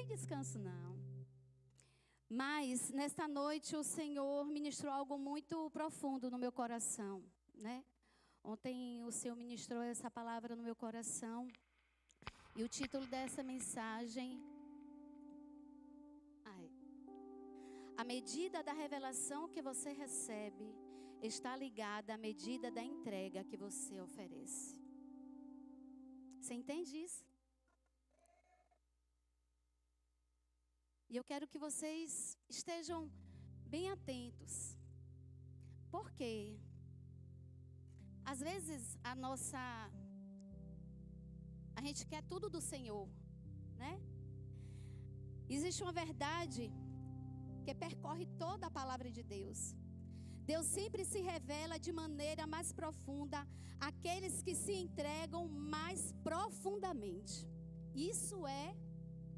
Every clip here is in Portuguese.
tem descanso não. Mas, nesta noite, o Senhor ministrou algo muito profundo no meu coração, né? Ontem o Senhor ministrou essa palavra no meu coração. E o título dessa mensagem... A medida da revelação que você recebe está ligada à medida da entrega que você oferece. Você entende isso? E eu quero que vocês estejam bem atentos. Por quê? Às vezes a gente quer tudo do Senhor, né? Existe uma verdade que percorre toda a palavra de Deus. Deus sempre se revela de maneira mais profunda àqueles que se entregam mais profundamente. Isso é,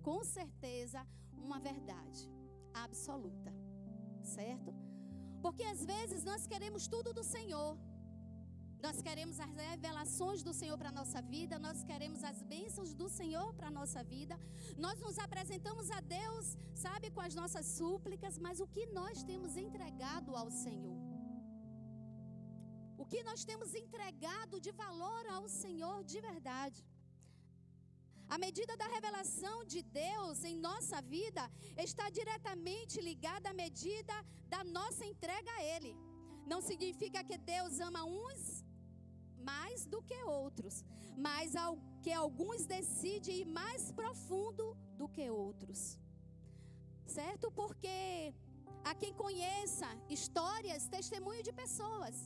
com certeza, uma verdade absoluta, certo? Porque às vezes nós queremos tudo do Senhor. Nós queremos as revelações do Senhor para a nossa vida. Nós queremos as bênçãos do Senhor para a nossa vida. Nós nos apresentamos a Deus, sabe, com as nossas súplicas. Mas o que nós temos entregado ao Senhor? O que nós temos entregado de valor ao Senhor de verdade? A medida da revelação de Deus em nossa vida está diretamente ligada à medida da nossa entrega a Ele. Não significa que Deus ama uns mais do que outros, mas que alguns decidem ir mais profundo do que outros, certo? Porque há quem conheça histórias, testemunho de pessoas,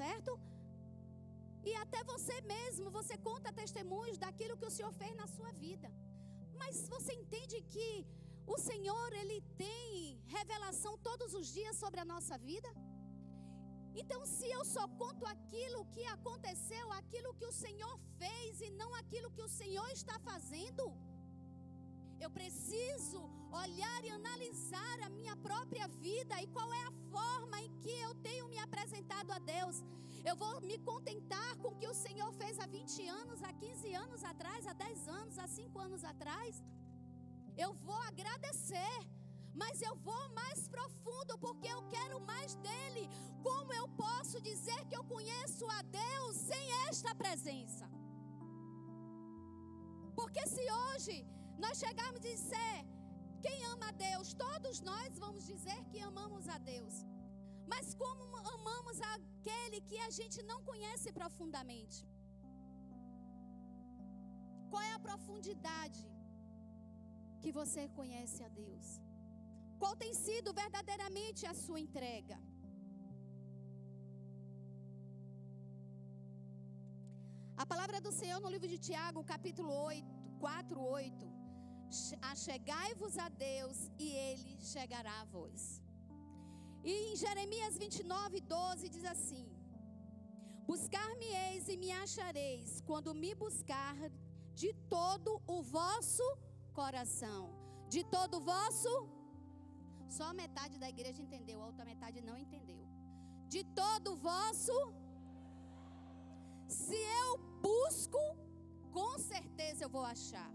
certo? E até você mesmo, você conta testemunhos daquilo que o Senhor fez na sua vida. Mas você entende que o Senhor, Ele tem revelação todos os dias sobre a nossa vida? Então, se eu só conto aquilo que aconteceu, aquilo que o Senhor fez e não aquilo que o Senhor está fazendo, eu preciso olhar e analisar a minha própria vida e qual é a forma em que eu tenho me apresentado a Deus. Eu vou me contentar com o que o Senhor fez há 20 anos, há 15 anos atrás, há 10 anos, há 5 anos atrás? Eu vou agradecer, mas eu vou mais profundo porque eu quero mais dele. Como eu posso dizer que eu conheço a Deus sem esta presença? Porque se hoje nós chegarmos e dizer quem ama a Deus, todos nós vamos dizer que amamos a Deus. Mas como amamos aquele que a gente não conhece profundamente? Qual é a profundidade que você conhece a Deus? Qual tem sido verdadeiramente a sua entrega? A palavra do Senhor no livro de Tiago, capítulo 4:8. Achegai-vos a Deus e Ele chegará a vós. E em Jeremias 29:12 diz assim: buscar-me-eis e me achareis, quando me buscar de todo o vosso coração. De todo o vosso... Só metade da igreja entendeu, a outra metade não entendeu. De todo o vosso... Se eu busco, com certeza eu vou achar.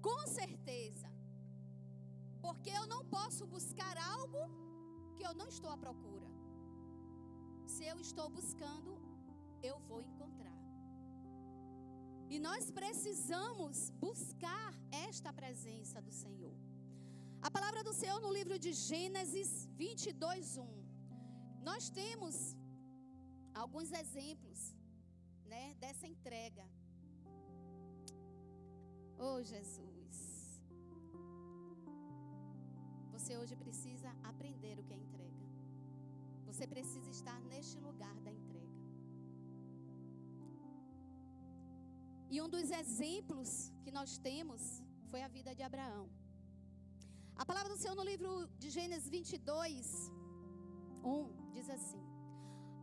Com certeza. Porque eu não posso buscar algo que eu não estou à procura. Se eu estou buscando, eu vou encontrar. E nós precisamos buscar esta presença do Senhor. A palavra do Senhor no livro de Gênesis 22:1. Nós temos alguns exemplos, né, dessa entrega. Oh, Jesus. Você hoje precisa aprender o que é entrega. Você precisa estar neste lugar da entrega. E um dos exemplos que nós temos foi a vida de Abraão. A palavra do Senhor no livro de Gênesis 22:1 diz assim: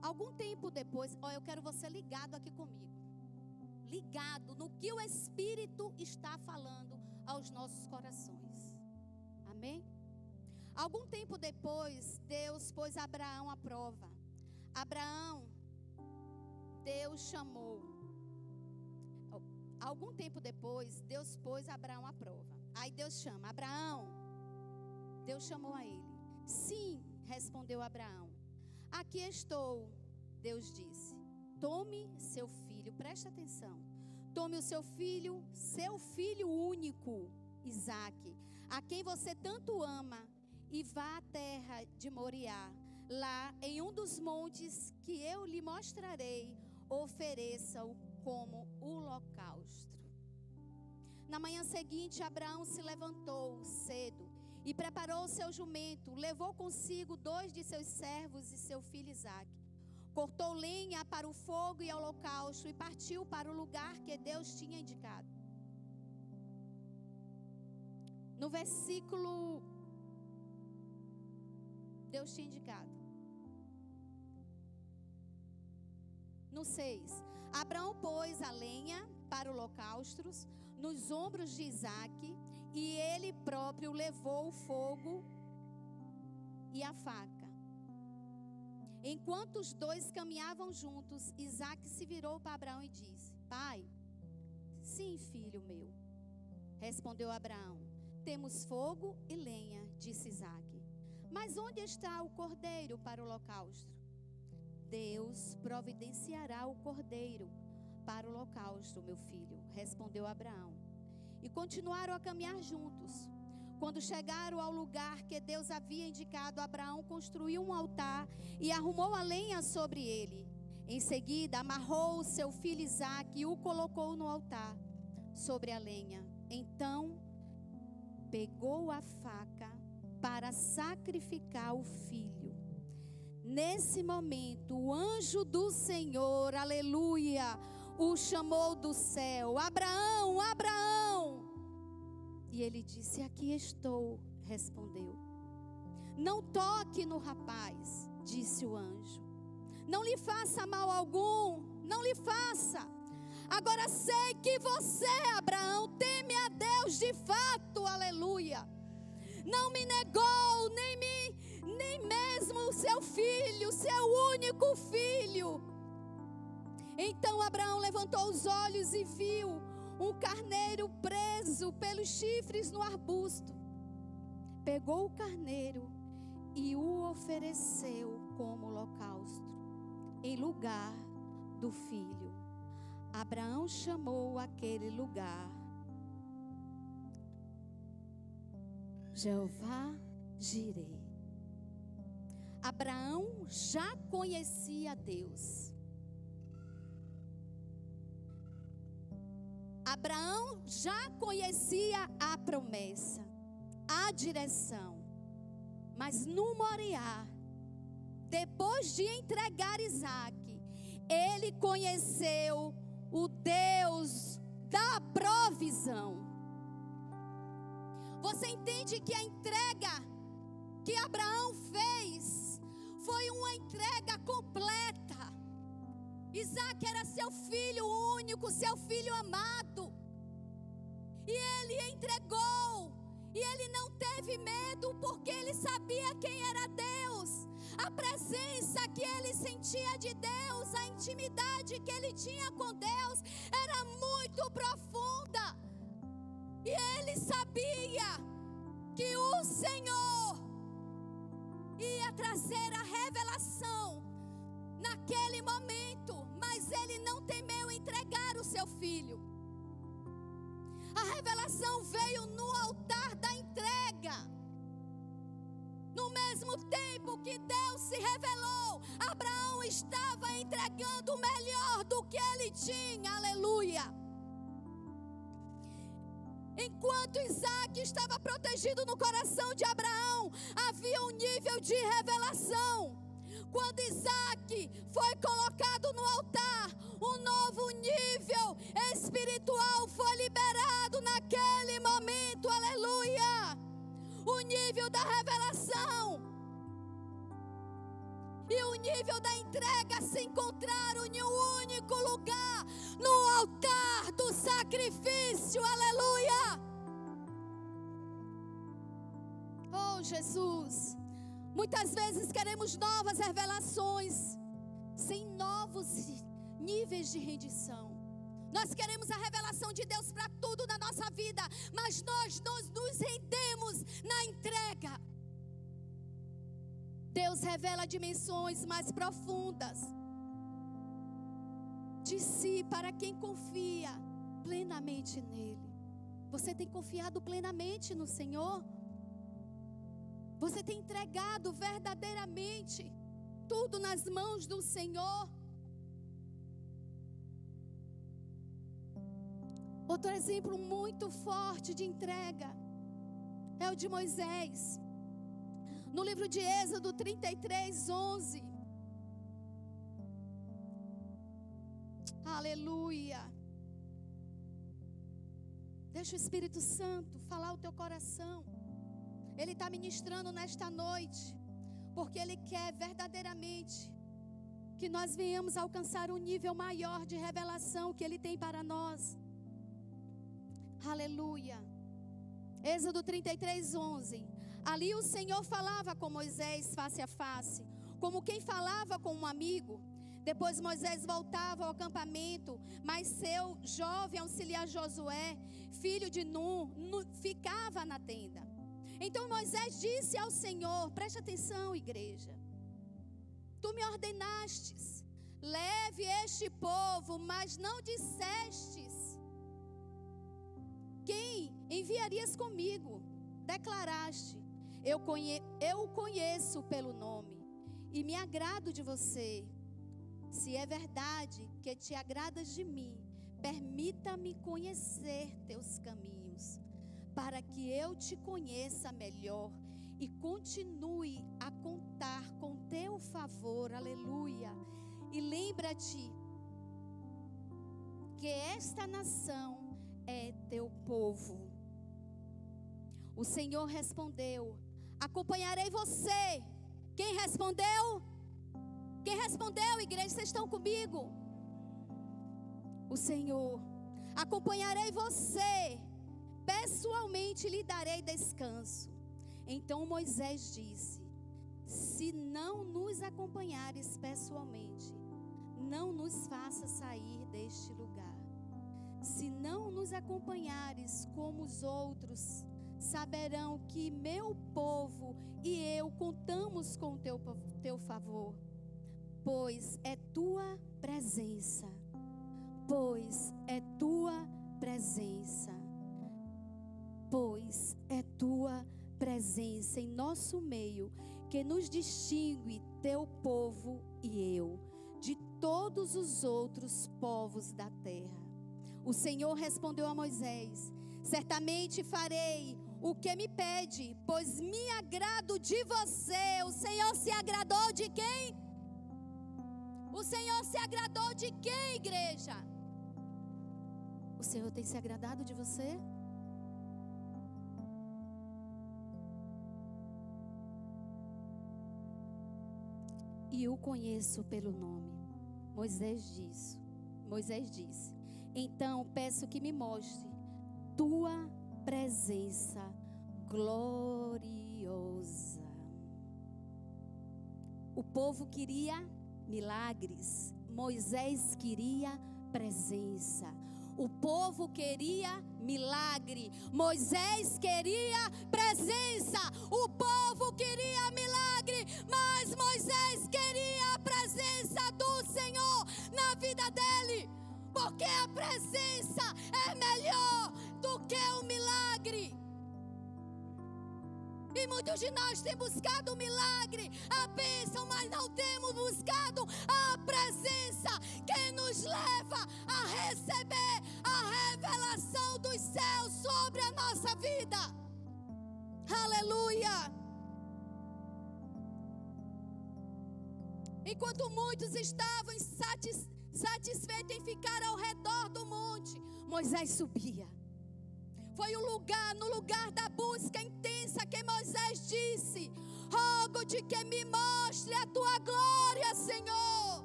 algum tempo depois, eu quero você ligado aqui comigo. Ligado no que o Espírito está falando aos nossos corações. Amém? Algum tempo depois, Deus pôs Abraão à prova. Abraão, Deus chamou. Algum tempo depois, Deus pôs Abraão à prova. Aí Deus chama: Abraão. Deus chamou a ele. Sim, respondeu Abraão. Aqui estou, Deus disse. Tome seu filho, preste atenção. Tome o seu filho único, Isaque, a quem você tanto ama, e vá à terra de Moriá. Lá, em um dos montes que eu lhe mostrarei, ofereça-o como holocausto. Na manhã seguinte, Abraão se levantou cedo e preparou o seu jumento. Levou consigo 2 de seus servos e seu filho Isaque. Cortou lenha para o fogo e holocausto e partiu para o lugar que Deus tinha indicado. No versículo, Deus tinha indicado. No 6, Abraão pôs a lenha para holocaustos nos ombros de Isaque, e ele próprio levou o fogo e a faca. Enquanto os dois caminhavam juntos, Isaque se virou para Abraão e disse: Pai, sim, filho meu. Respondeu Abraão: Temos fogo e lenha, disse Isaque. Mas onde está o cordeiro para o holocausto? Deus providenciará o cordeiro para o holocausto, meu filho, respondeu Abraão. E continuaram a caminhar juntos. Quando chegaram ao lugar que Deus havia indicado, Abraão construiu um altar e arrumou a lenha sobre ele. Em seguida, amarrou o seu filho Isaque e o colocou no altar, sobre a lenha. Então, pegou a faca para sacrificar o filho. Nesse momento, o anjo do Senhor, aleluia, o chamou do céu: Abraão, Abraão. E ele disse: Aqui estou, respondeu. Não toque no rapaz, disse o anjo. Não lhe faça mal algum, não lhe faça. Agora sei que você, Abraão, teme a Deus de fato, aleluia. Não me negou, nem mesmo o seu filho, seu único filho. Então Abraão levantou os olhos e viu um carneiro preso pelos chifres no arbusto. Pegou o carneiro e o ofereceu como holocausto, em lugar do filho. Abraão chamou aquele lugar Jeová Jireh. Abraão já conhecia Deus. Abraão já conhecia a promessa, a direção. Mas no Moriá, depois de entregar Isaque, ele conheceu o Deus da provisão. Você entende que a entrega que Abraão fez foi uma entrega completa. Isaque era seu filho único, seu filho amado. E ele entregou. E ele não teve medo, porque ele sabia quem era Deus. A presença que ele sentia de Deus, a intimidade que ele tinha com Deus era muito profunda. E ele sabia que o Senhor ia trazer a revelação naquele momento, mas ele não temeu entregar o seu filho. A revelação veio no altar da entrega. No mesmo tempo que Deus se revelou, Abraão estava entregando o melhor do que ele tinha, aleluia. Enquanto Isaque estava protegido no coração de Abraão, havia um nível de revelação. Quando Isaque foi colocado no altar, um novo nível espiritual foi liberado naquele momento, aleluia. O nível da revelação e o nível da entrega se encontraram em um único lugar, no altar do sacrifício, aleluia. Oh Jesus, muitas vezes queremos novas revelações sem novos níveis de rendição. Nós queremos a revelação de Deus para tudo na nossa vida, mas nós nos rendemos na entrega. Deus revela dimensões mais profundas de si para quem confia plenamente nele. Você tem confiado plenamente no Senhor? Você tem entregado verdadeiramente tudo nas mãos do Senhor? Outro exemplo muito forte de entrega é o de Moisés. No livro de Êxodo 33:11. Aleluia. Deixa o Espírito Santo falar o teu coração. Ele está ministrando nesta noite, porque Ele quer verdadeiramente que nós venhamos alcançar um nível maior de revelação que Ele tem para nós. Aleluia. Êxodo 33:11. Ali o Senhor falava com Moisés face a face, como quem falava com um amigo. Depois Moisés voltava ao acampamento, mas seu jovem auxiliar Josué, filho de Nun, ficava na tenda. Então Moisés disse ao Senhor, preste atenção, igreja: Tu me ordenastes, leve este povo, mas não dissestes quem enviarias comigo. Declaraste, eu o conheço pelo nome e me agrado de você. Se é verdade que te agradas de mim, permita-me conhecer teus caminhos, para que eu te conheça melhor e continue a contar com teu favor. Aleluia. E lembra-te que esta nação é teu povo. O Senhor respondeu: acompanharei você. Quem respondeu? Quem respondeu, igreja? Vocês estão comigo? O Senhor: acompanharei você, pessoalmente lhe darei descanso. Então Moisés disse: se não nos acompanhares pessoalmente, não nos faça sair deste lugar. Se não nos acompanhares como os outros, saberão que meu povo e eu contamos com o teu favor, pois é tua presença, pois é tua presença em nosso meio que nos distingue teu povo e eu de todos os outros povos da terra. O Senhor respondeu a Moisés: certamente farei o que me pede, pois me agrado de você. O Senhor se agradou de quem? O Senhor se agradou de quem, igreja? O Senhor tem se agradado de você? E o conheço pelo nome. Moisés disse: então peço que me mostre tua presença gloriosa. O povo queria milagres, Moisés queria presença. O povo queria milagre, Moisés queria presença. O povo queria milagre, mas Moisés queria a presença do Senhor na vida dele, porque a presença é melhor do que o milagre. E muitos de nós temos buscado o milagre, a bênção, mas não temos buscado a presença que nos leva a receber a revelação dos céus sobre a nossa vida. Aleluia! Enquanto muitos estavam satisfeitos em ficar ao redor do monte, Moisés subia. Foi no lugar da busca intensa que Moisés disse: rogo-te que me mostre a tua glória, Senhor.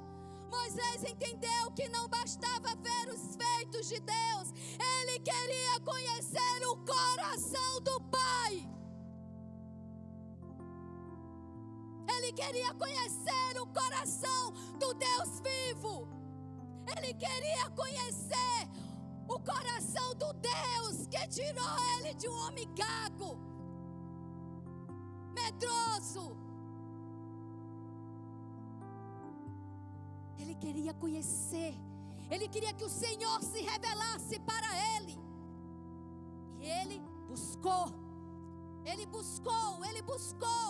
Moisés entendeu que não bastava ver os feitos de Deus, ele queria conhecer o coração do Pai. Ele queria conhecer o coração do Deus vivo. Ele queria conhecer o coração do Deus que tirou ele de um homem gago, medroso. Ele queria conhecer. Ele queria que o Senhor se revelasse para ele. E ele buscou. Ele buscou, ele buscou.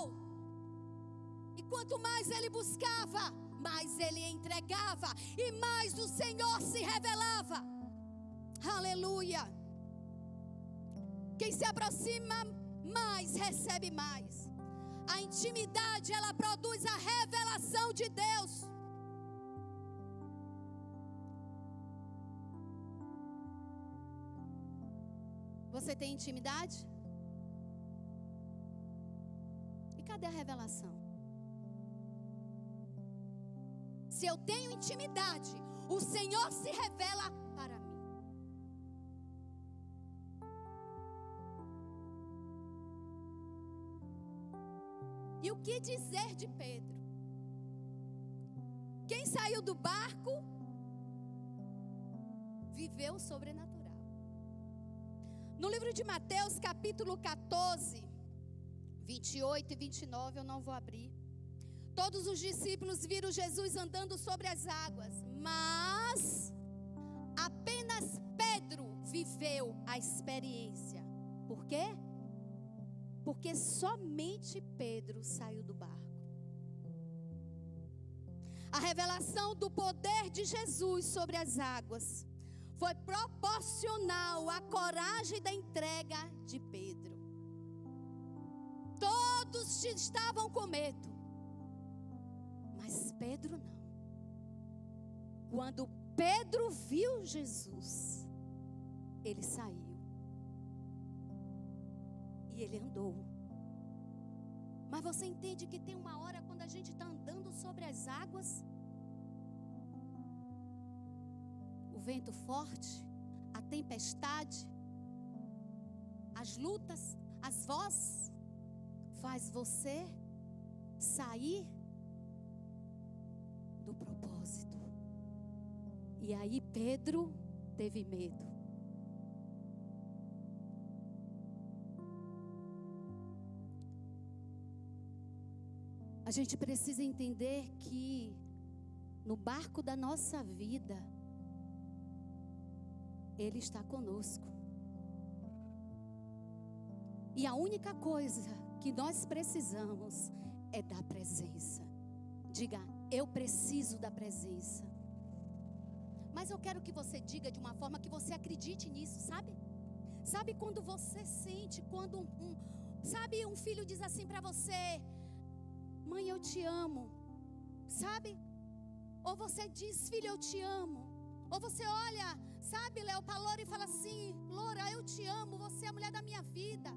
E quanto mais ele buscava, mais ele entregava. E mais o Senhor se revelava. Aleluia. Quem se aproxima mais, recebe mais. A intimidade, ela produz a revelação de Deus. Você tem intimidade? E cadê a revelação? Se eu tenho intimidade, o Senhor se revela para mim. E o que dizer de Pedro? Quem saiu do barco viveu o sobrenatural. No livro de Mateus, capítulo 14, 28 e 29, eu não vou abrir. Todos os discípulos viram Jesus andando sobre as águas, mas apenas Pedro viveu a experiência. Por quê? Porque somente Pedro saiu do barco. A revelação do poder de Jesus sobre as águas foi proporcional à coragem da entrega de Pedro. Todos estavam com medo, mas Pedro não. Quando Pedro viu Jesus, ele saiu e ele andou. Mas você entende que tem uma hora quando a gente está andando sobre as águas, o vento forte, a tempestade, as lutas, as vozes, faz você sair do propósito. E aí Pedro teve medo. A gente precisa entender que no barco da nossa vida, Ele está conosco. E a única coisa que nós precisamos é da presença. Diga, eu preciso da presença. Mas eu quero que você diga de uma forma que você acredite nisso, sabe? Sabe quando você sente, quando um filho diz assim para você: mãe, eu te amo. Sabe? Ou você diz: filho, eu te amo. Ou você olha, sabe, Léo, para Loura e fala assim: Loura, eu te amo, você é a mulher da minha vida.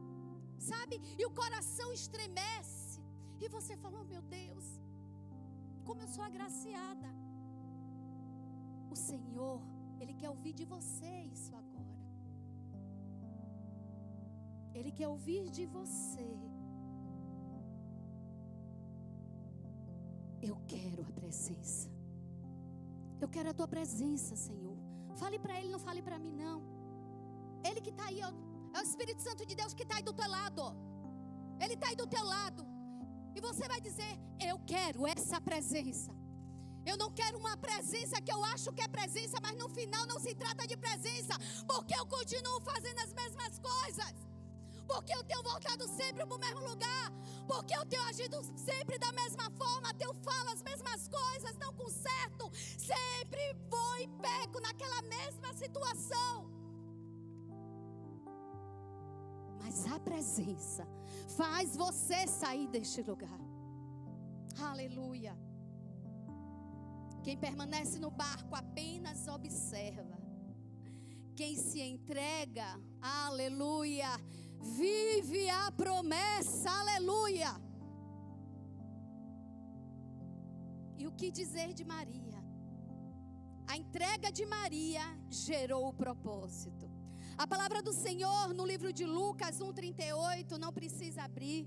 Sabe? E o coração estremece. E você falou: meu Deus, como eu sou agraciada. O Senhor, Ele quer ouvir de você isso agora. Ele quer ouvir de você: eu quero a presença. Eu quero a tua presença, Senhor. Fale para Ele, não fale para mim não. Ele que está aí, ó, é o Espírito Santo de Deus que está aí do teu lado, ó. Ele está aí do teu lado. E você vai dizer: eu quero essa presença. Eu não quero uma presença que eu acho que é presença, mas no final não se trata de presença, porque eu continuo fazendo as mesmas coisas, porque eu tenho voltado sempre para o mesmo lugar, porque eu tenho agido sempre da mesma forma, eu falo as mesmas coisas, não conserto, sempre vou e peco naquela mesma situação. Mas a presença faz você sair deste lugar. Aleluia. Quem permanece no barco apenas observa. Quem se entrega, aleluia, vive a promessa, aleluia. E o que dizer de Maria? A entrega de Maria gerou o propósito. A palavra do Senhor no livro de Lucas 1:38, não precisa abrir.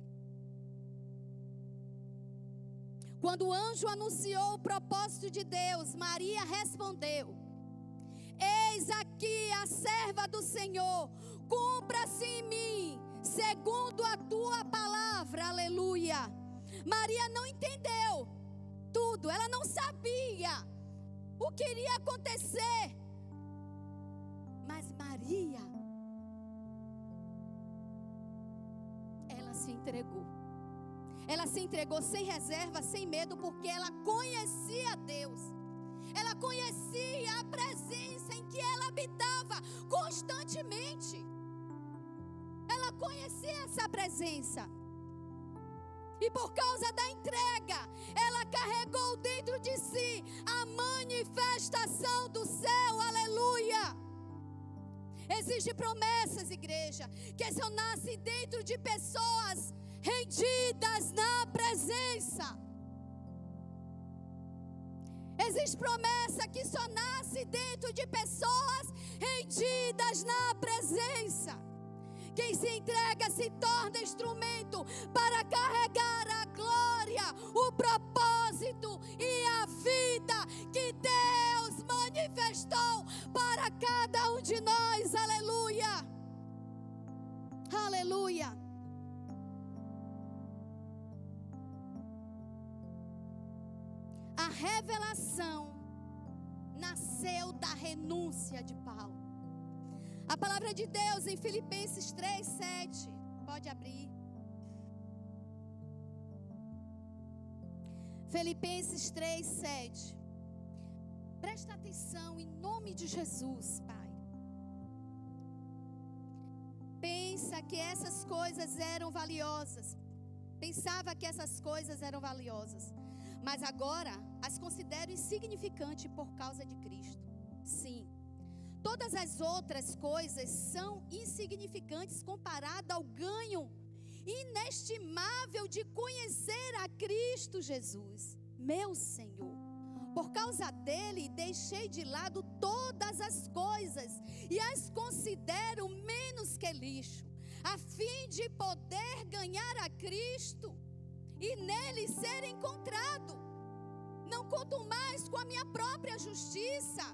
Quando o anjo anunciou o propósito de Deus, Maria respondeu: eis aqui a serva do Senhor, cumpra-se em mim, segundo a tua palavra. Aleluia. Maria não entendeu tudo, ela não sabia o que iria acontecer. Mas Maria, ela se entregou. Ela se entregou sem reserva, sem medo, porque ela conhecia Deus. Ela conhecia a presença em que ela habitava constantemente. Ela conhecia essa presença. E por causa da entrega, ela carregou dentro de si a manifestação do céu. Aleluia. Existem promessas, igreja, que só nascem dentro de pessoas rendidas na presença. Existe promessa que só nasce dentro de pessoas rendidas na presença. Quem se entrega se torna instrumento para carregar a glória, o propósito e a vida que Deus manifestou para cada um de nós. Aleluia. Aleluia. A revelação nasceu da renúncia de Paulo. A palavra de Deus em Filipenses 3:7. Pode abrir. Filipenses 3:7. Presta atenção em nome de Jesus, Pai. Pensa que essas coisas eram valiosas. Pensava que essas coisas eram valiosas. Mas agora as considero insignificantes por causa de Cristo. Sim. Todas as outras coisas são insignificantes comparado ao ganho inestimável de conhecer a Cristo Jesus, meu Senhor. Por causa dele, deixei de lado todas as coisas e as considero menos que lixo, a fim de poder ganhar a Cristo e nele ser encontrado. Não conto mais com a minha própria justiça,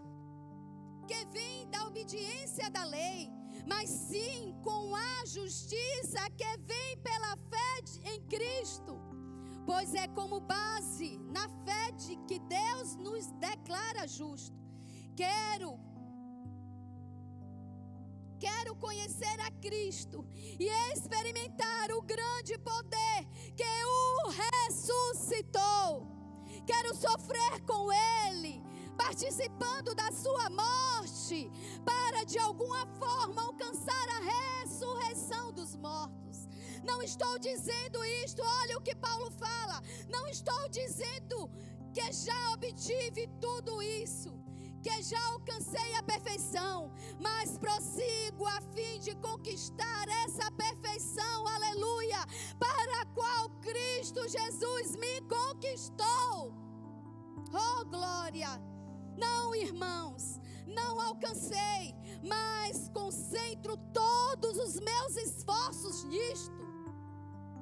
que vem da obediência da lei, mas sim com a justiça que vem pela fé em Cristo. Pois é como base na fé de que Deus nos declara justo. Quero conhecer a Cristo e experimentar o grande poder que o ressuscitou. Quero sofrer com Ele, participando da sua morte, para de alguma forma alcançar a ressurreição dos mortos. Não estou dizendo isto, olha o que Paulo fala. Não estou dizendo que já obtive tudo isso, que já alcancei a perfeição, mas prossigo a fim de conquistar essa perfeição, aleluia, para a qual Cristo Jesus me conquistou. Oh, glória! Não, irmãos, não alcancei, mas concentro todos os meus esforços nisto.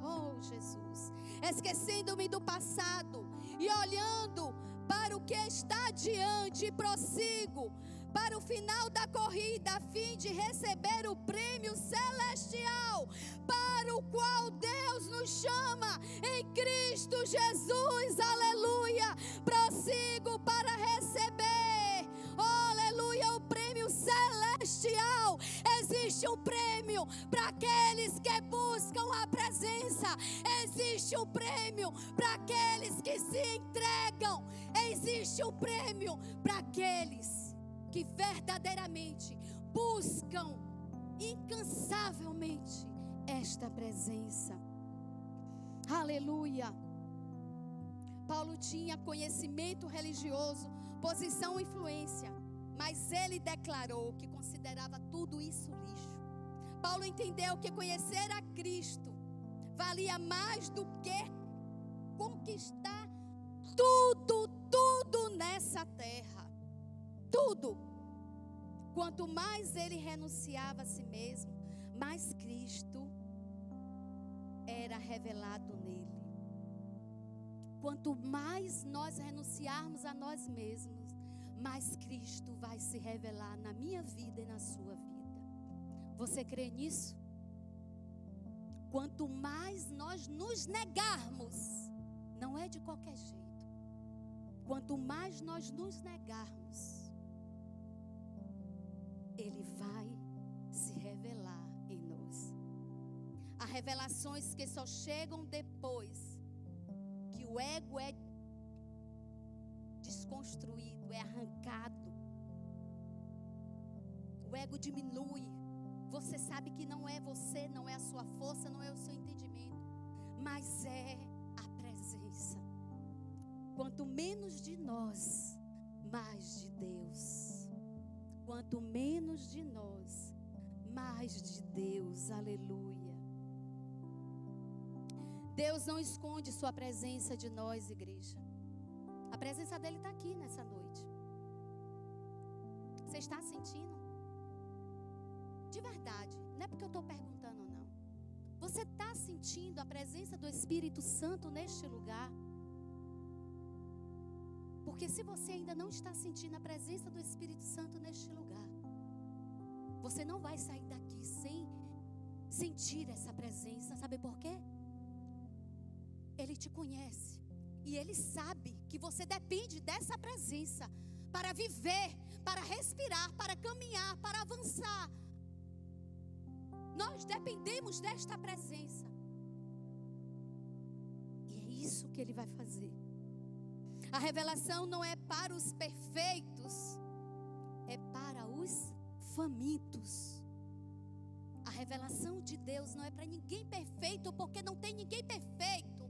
Oh, Jesus, esquecendo-me do passado e olhando para o que está adiante, prossigo para o final da corrida, a fim de receber o prêmio celestial, para o qual Deus nos chama em Cristo Jesus, aleluia. Prossigo para receber, oh, aleluia, o prêmio celestial. Existe um prêmio para aqueles que buscam a presença, existe um prêmio para aqueles que se entregam, existe um prêmio para aqueles que verdadeiramente buscam incansavelmente esta presença. Aleluia. Paulo tinha conhecimento religioso, posição e influência, mas ele declarou que considerava tudo isso lixo. Paulo entendeu que conhecer a Cristo valia mais do que conquistar tudo nessa terra. Tudo. Quanto mais ele renunciava a si mesmo, mais Cristo era revelado nele. quanto mais nós renunciarmos a nós mesmos, mais Cristo vai se revelar na minha vida e na sua vida. Você crê nisso? Quanto mais nós nos negarmos, não é de qualquer jeito. Quanto mais nós nos negarmos, Ele vai se revelar em nós. Há revelações que só chegam depois que o ego é desconstruído, é arrancado. O ego diminui. Você sabe que não é você, não é a sua força, não é o seu entendimento, mas é a presença. Quanto menos de nós, mais de Deus. Quanto menos de nós, mais de Deus. Aleluia. Deus não esconde sua presença de nós, igreja. A presença dele está aqui nessa noite. Você está sentindo? De verdade, não é porque eu estou perguntando, não. Você está sentindo a presença do Espírito Santo neste lugar? Porque se você ainda não está sentindo a presença do Espírito Santo neste lugar, você não vai sair daqui sem sentir essa presença. Sabe por quê? Ele te conhece e Ele sabe que você depende dessa presença para viver, para respirar, para caminhar, para avançar. Nós dependemos desta presença. E é isso que Ele vai fazer. A revelação não é para os perfeitos, é para os famintos. A revelação de Deus não é para ninguém perfeito, porque não tem ninguém perfeito.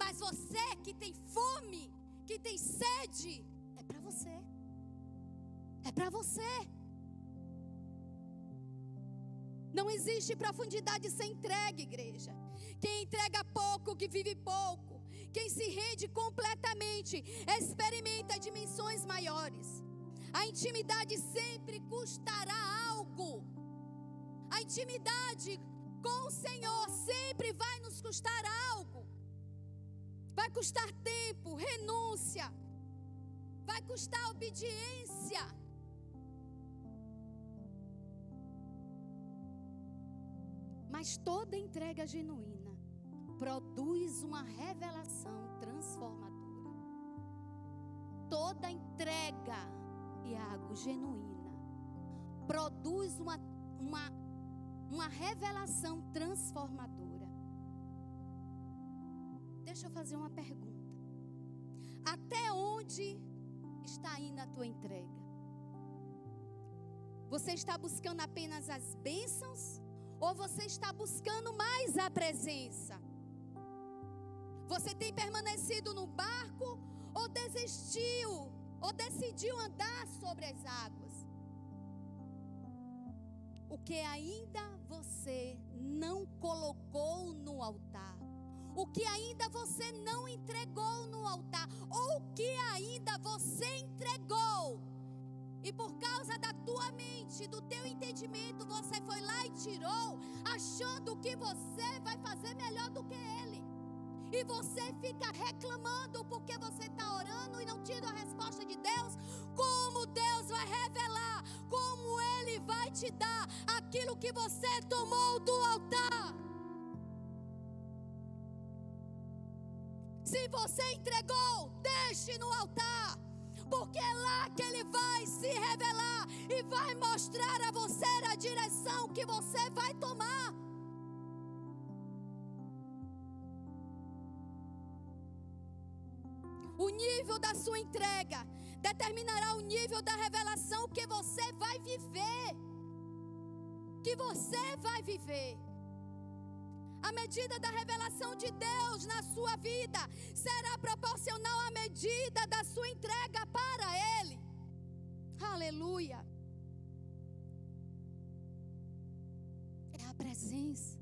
Mas você que tem fome, que tem sede, é para você. É para você. Não existe profundidade sem entrega, igreja. Quem entrega pouco, que vive pouco. Quem se rende completamente, experimenta dimensões maiores. A intimidade sempre custará algo. A intimidade com o Senhor sempre vai nos custar algo. Vai custar tempo, renúncia. Vai custar obediência. Mas toda entrega genuína produz uma revelação transformadora. Toda entrega, Iago, genuína produz uma revelação transformadora. Deixa eu fazer uma pergunta. Até onde está indo a tua entrega? Você está buscando apenas as bênçãos? Ou você está buscando mais a presença? Você tem permanecido no barco? Ou desistiu? Ou decidiu andar sobre as águas? O que ainda você não colocou no altar? O que ainda você não entregou no altar? Ou o que ainda você entregou? E por causa da tua mente, do teu entendimento, você foi lá e tirou, achando que você vai fazer melhor do que ele. E você fica reclamando porque você está orando e não tendo a resposta de Deus. Como Deus vai revelar, como Ele vai te dar aquilo que você tomou do altar. Se você entregou, deixe no altar. Porque é lá que Ele vai se revelar e vai mostrar a você a direção que você vai tomar. O nível da sua entrega determinará o nível da revelação que você vai viver. Que você vai viver. A medida da revelação de Deus na sua vida será proporcional à medida da sua entrega para Ele. Aleluia. É a presença.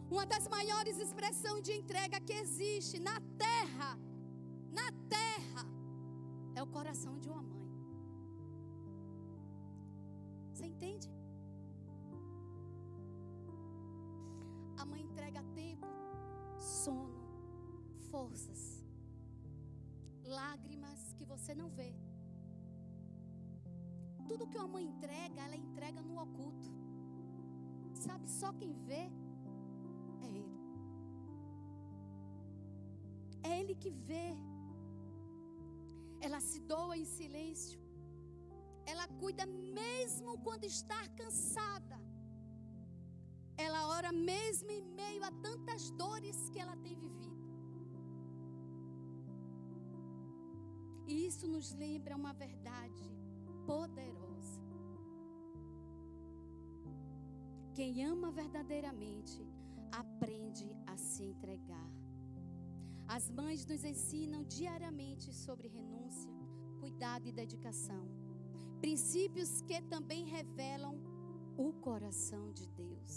Uma das maiores expressões de entrega que existe na terra, é o coração de uma mãe. Você entende? A mãe entrega tempo, sono, forças, lágrimas que você não vê. Tudo que uma mãe entrega, ela entrega no oculto. Sabe, só quem vê é Ele. É Ele que vê. Ela se doa em silêncio. Ela cuida mesmo quando está cansada. Ela ora mesmo em meio a tantas dores que ela tem vivido. E isso nos lembra uma verdade poderosa. Quem ama verdadeiramente aprende a se entregar. As mães nos ensinam diariamente sobre renúncia, cuidado e dedicação. Princípios que também revelam o coração de Deus.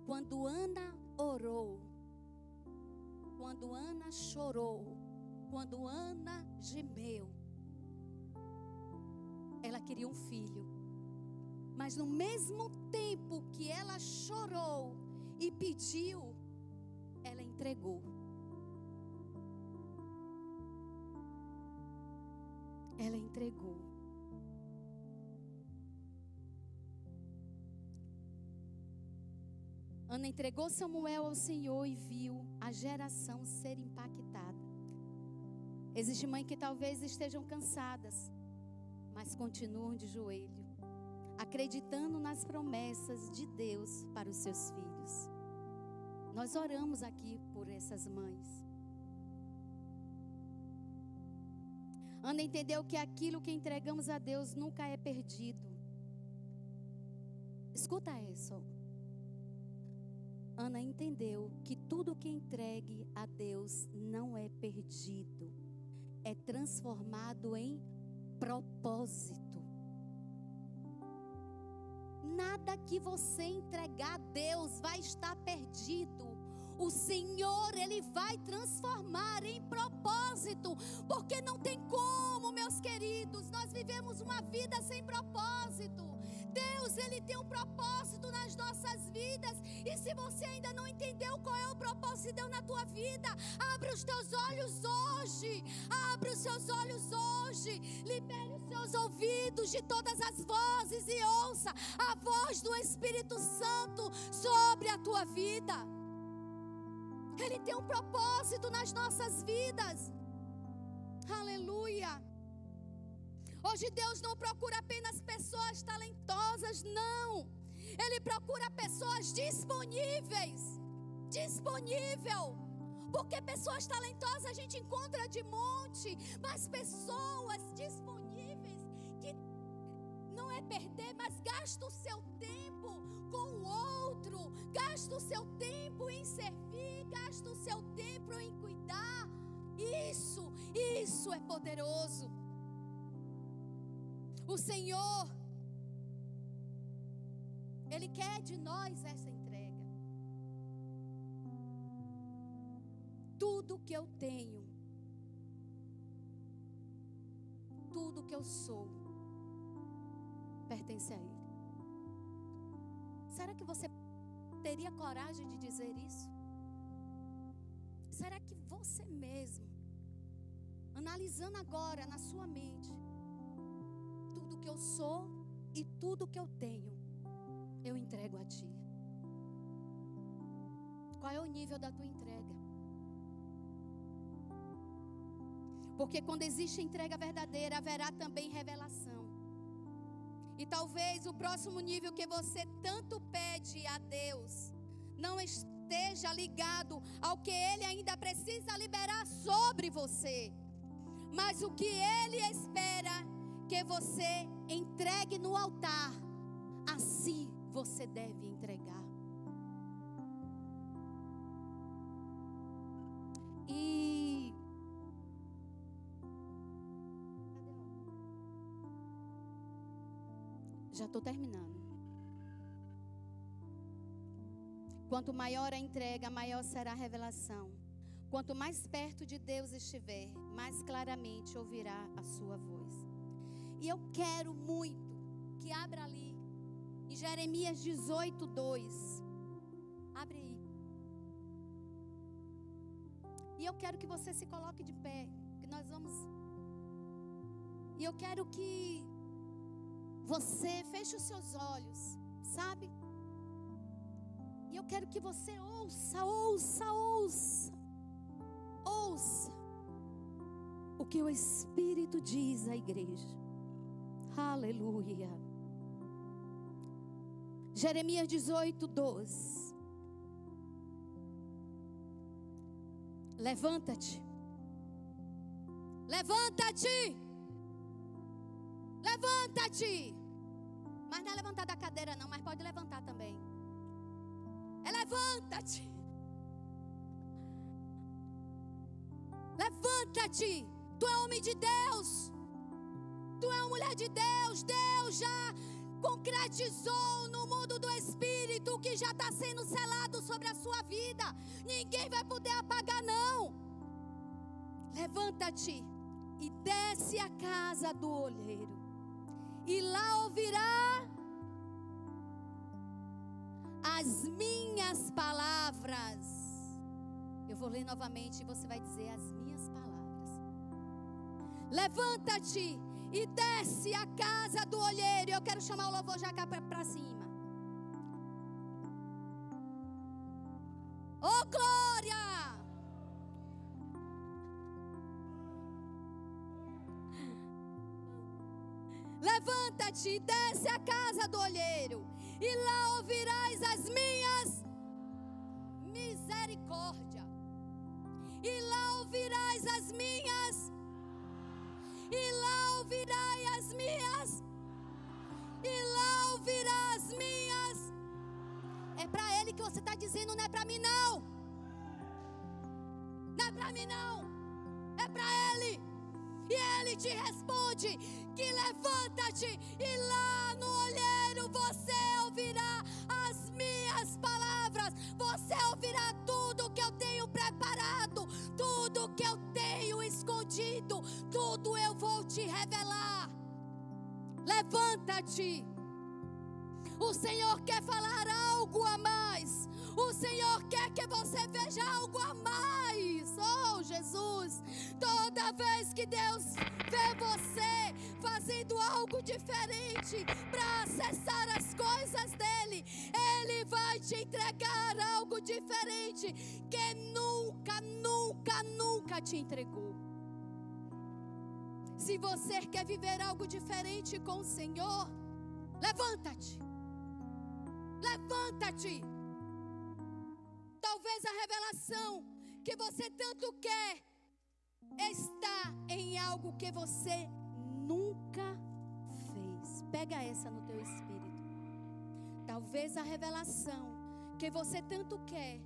Quando Ana orou, quando Ana chorou, quando Ana gemeu, ela queria um filho. Mas no mesmo tempo que ela chorou e pediu, ela entregou. Ela entregou. Ana entregou Samuel ao Senhor e viu a geração ser impactada. Existe mãe que talvez estejam cansadas, mas continuam de joelho, acreditando nas promessas de Deus para os seus filhos. Nós oramos aqui por essas mães. Ana entendeu que aquilo que entregamos a Deus nunca é perdido. Escuta isso. Ana entendeu que tudo que entregue a Deus não é perdido, é transformado em propósito. Nada que você entregar a Deus vai estar perdido. O Senhor, Ele vai transformar em propósito, porque não tem como, meus queridos, nós vivemos uma vida sem propósito. Deus, Ele tem um propósito nas nossas vidas, e se você ainda não entendeu qual é o propósito de Deus na tua vida, abra os teus olhos hoje, abra os seus olhos hoje, libere os seus ouvidos de todas as vozes e ouça a voz do Espírito Santo sobre a tua vida. Ele tem um propósito nas nossas vidas. Aleluia. Hoje Deus não procura apenas pessoas talentosas, não. Ele procura pessoas disponíveis. Disponível. Porque pessoas talentosas a gente encontra de monte, mas pessoas disponíveis que não é perder, mas gasta o seu tempo com o outro, gasta o seu tempo em servir, gasta o seu tempo em cuidar. Isso é poderoso. O Senhor, Ele quer de nós essa entrega. Tudo que eu tenho, tudo que eu sou, pertence a Ele. Será que você teria coragem de dizer isso? Será que você mesmo, analisando agora na sua mente, tudo que eu sou e tudo que eu tenho, eu entrego a Ti? Qual é o nível da tua entrega? Porque quando existe entrega verdadeira, haverá também revelação. E talvez o próximo nível que você tanto pede a Deus não esteja ligado ao que Ele ainda precisa liberar sobre você, mas o que Ele espera que você entregue no altar, assim você deve entregar. E já estou terminando. Quanto maior a entrega, maior será a revelação. Quanto mais perto de Deus estiver, mais claramente ouvirá a sua voz. E eu quero muito que abra ali, em Jeremias 18:2. Abre aí. E eu quero que você se coloque de pé, que nós vamos. E eu quero que você feche os seus olhos, sabe? E eu quero que você ouça o que o Espírito diz à igreja. Aleluia. Jeremias 18:12. Levanta-te. Levanta-te. Levanta-te. Mas não é levantar da cadeira não, mas pode levantar também. É levanta-te. Levanta-te. Tu é homem de Deus. Tu é uma mulher de Deus. Deus já concretizou no mundo do Espírito o que já está sendo selado sobre a sua vida. Ninguém vai poder apagar não. Levanta-te e desce à casa do olheiro, e lá ouvirá as minhas palavras. Eu vou ler novamente e você vai dizer as minhas palavras. Levanta-te e desce à casa do olheiro. Eu quero chamar o louvor já cá para cima. Oh, glória! Levanta-te e desce à casa do olheiro, e lá ouvirás as minhas misericórdia. E lá ouvirás as minhas. E lá ouvirás as minhas. E lá ouvirás as minhas. É para Ele que você está dizendo, não é para mim não. Não é para mim não. É para Ele. E Ele te responde que levanta-te e lá no olheiro você ouvirá as minhas palavras. Você ouvirá tudo que eu tenho preparado, tudo que eu tenho escondido, tudo eu vou te revelar. Levanta-te. O Senhor quer falar algo a mais. O Senhor quer que você veja algo a mais. Oh, Jesus. Toda vez que Deus vê você fazendo algo diferente para acessar as coisas dEle, Ele vai te entregar algo diferente que nunca te entregou. Se você quer viver algo diferente com o Senhor, levanta-te. Levanta-te. Talvez a revelação que você tanto quer está em algo que você nunca fez. Pega essa no teu espírito. Talvez a revelação que você tanto quer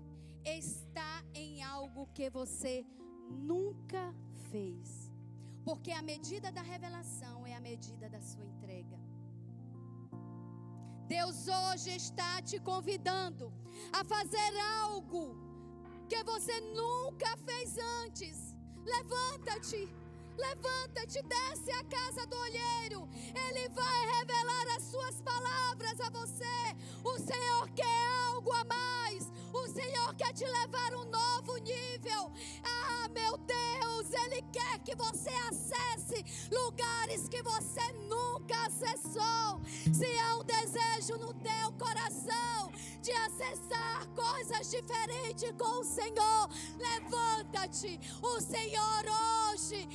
está em algo que você nunca fez. Porque a medida da revelação é a medida da sua entrega. Deus hoje está te convidando a fazer algo que você nunca fez antes. Levanta-te, levanta-te, desce à casa do olheiro. Ele vai revelar as suas palavras a você. O Senhor quer algo a mais. O Senhor quer te levar a um novo nível. Ah, meu Deus, Ele quer que você acesse lugares que você nunca acessou. Se há um desejo no teu coração de acessar coisas diferentes com o Senhor, levanta-te. O Senhor hoje,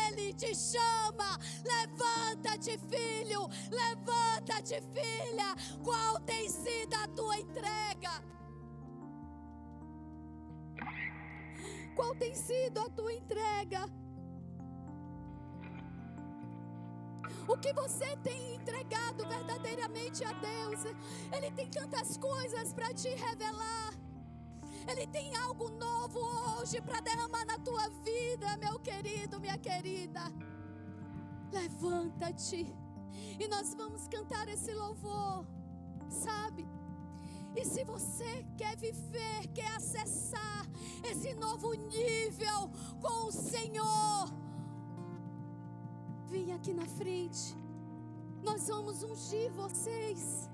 Ele te chama. Levanta-te, filho. Levanta-te, filha. Qual tem sido a tua entrega? Qual tem sido a tua entrega? O que você tem entregado verdadeiramente a Deus? Ele tem tantas coisas para te revelar. Ele tem algo novo hoje para derramar na tua vida, meu querido, minha querida. Levanta-te. E nós vamos cantar esse louvor, sabe? E se você quer viver, quer acessar esse novo nível com o Senhor, vem aqui na frente. Nós vamos ungir vocês,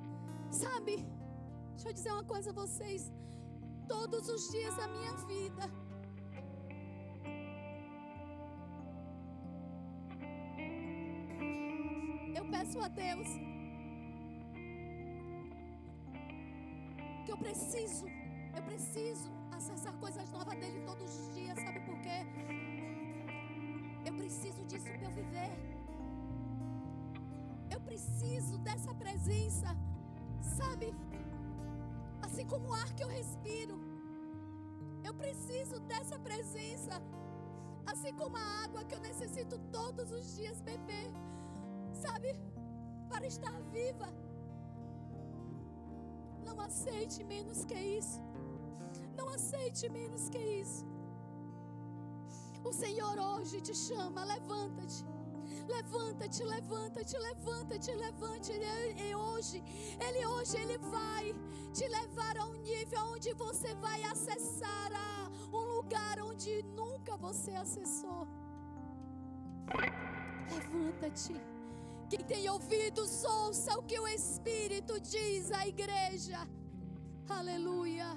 sabe? Deixa eu dizer uma coisa a vocês. Todos os dias da minha vida, Deus. Que eu preciso acessar coisas novas dele todos os dias. Sabe por quê? Eu preciso disso para eu viver. Eu preciso dessa presença, sabe? Assim como o ar que eu respiro, eu preciso dessa presença. Assim como a água que eu necessito todos os dias beber, sabe? Para estar viva. Não aceite menos que isso. Não aceite menos que isso. O Senhor hoje te chama, levanta-te. Levanta-te, levanta-te, levanta-te, levante. Ele hoje vai te levar a um nível onde você vai acessar um lugar onde nunca você acessou. Levanta-te. Quem tem ouvidos, ouça o que o Espírito diz à igreja. Aleluia.